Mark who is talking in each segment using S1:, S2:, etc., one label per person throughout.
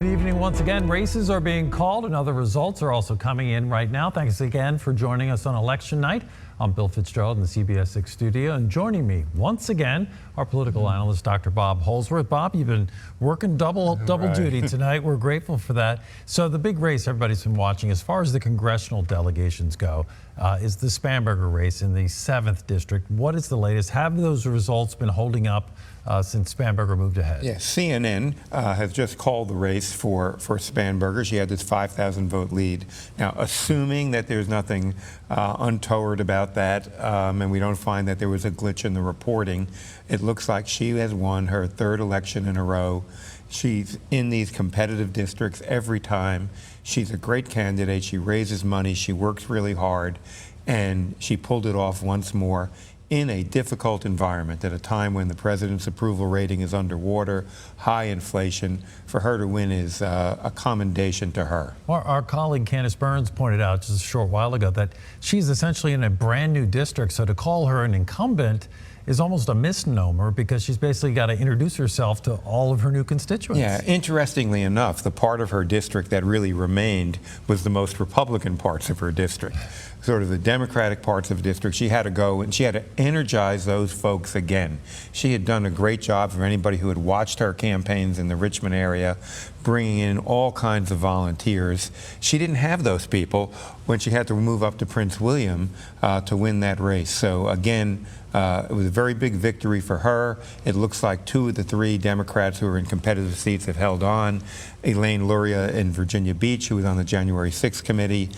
S1: Good evening once again. Races are being called and other results are also coming in right now. Thanks again for joining us on election night. I'm Bill Fitzgerald in the CBS 6 studio, and joining me once again, our political analyst, Dr. Bob Holsworth. Bob, you've been working double duty tonight. We're grateful for that. So the big race everybody's been watching as far as the congressional delegations go is the Spanberger race in the 7th district. What is the latest? Have those results been holding up since Spanberger moved ahead?
S2: Yeah, CNN has just called the race for Spanberger. She had this 5,000 vote lead. Now, assuming that there's nothing untoward about that and we don't find that there was a glitch in the reporting, it looks like she has won her 3rd election in a row. She's in these competitive districts every time. She's a great candidate. She raises money. She works really hard. And she pulled it off once more in a difficult environment at a time when the president's approval rating is underwater, high inflation. For her to win is a commendation to her.
S1: Our colleague Candace Burns pointed out just a short while ago that she's essentially in a brand new district, so to call her an incumbent is almost a misnomer because she's basically got to introduce herself to all of her new constituents.
S2: Yeah, interestingly enough, the part of her district that really remained was the most Republican parts of her district. Sort of the Democratic parts of the district. She had to go and she had to energize those folks again. She had done a great job for anybody who had watched her campaigns in the Richmond area, bringing in all kinds of volunteers. She didn't have those people when she had to move up to Prince William to win that race. So again, it was a very big victory for her. It looks like 2 of the 3 Democrats who are in competitive seats have held on. Elaine Luria in Virginia Beach, who was on the January 6th committee,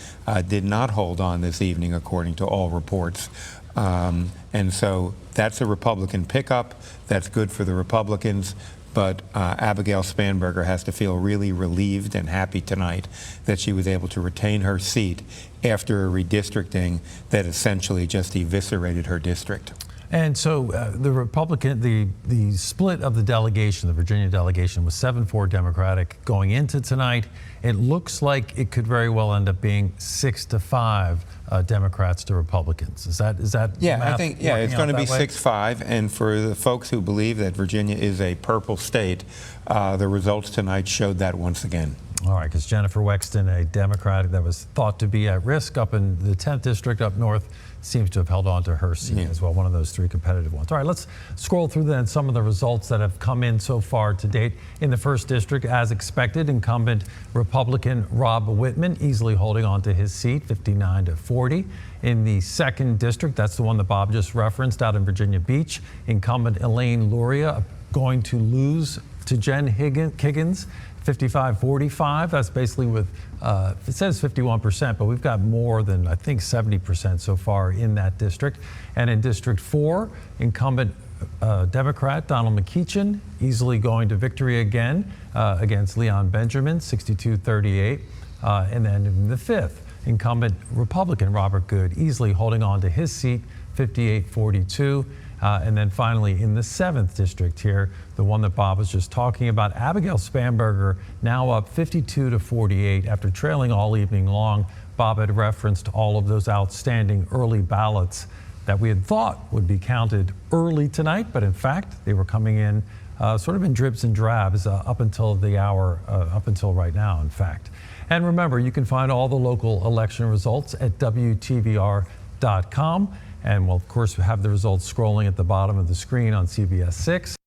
S2: did not hold on this evening, according to all reports. And so that's a Republican pickup. That's good for the Republicans. But Abigail Spanberger has to feel really relieved and happy tonight that she was able to retain her seat after a redistricting that essentially just eviscerated her district.
S1: And so the Republican, the split of the delegation, the Virginia delegation, was 7-4 Democratic going into tonight. It looks like it could very well end up being 6-5 Democrats to Republicans. Is that?
S2: Yeah, I think it's going to be 6-5. And for the folks who believe that Virginia is a purple state, the results tonight showed that once again.
S1: All right, because Jennifer Wexton, a Democrat that was thought to be at risk up in the 10th district up north, seems to have held on to her seat as well, one of those 3 competitive ones. All right, let's scroll through then some of the results that have come in so far to date. In the 1st district, as expected, incumbent Republican Rob Whitman easily holding on to his seat, 59-40. In the 2nd district, that's the one that Bob just referenced out in Virginia Beach, incumbent Elaine Luria going to lose to Jen Higgins, 55-45. That's basically with, it says 51%, but we've got more than, I think, 70% so far in that district. And in District 4, incumbent Democrat Donald McEachin easily going to victory again against Leon Benjamin, 62-38. And then in the 5th, incumbent Republican Robert Good easily holding on to his seat, 58-42. And then finally, in the 7th district here, the one that Bob was just talking about, Abigail Spanberger now up 52-48 after trailing all evening long. Bob had referenced all of those outstanding early ballots that we had thought would be counted early tonight, but in fact, they were coming in sort of in dribs and drabs up until the hour, up until right now, in fact. And remember, you can find all the local election results at WTVR.com. And we'll, of course, have the results scrolling at the bottom of the screen on CBS 6.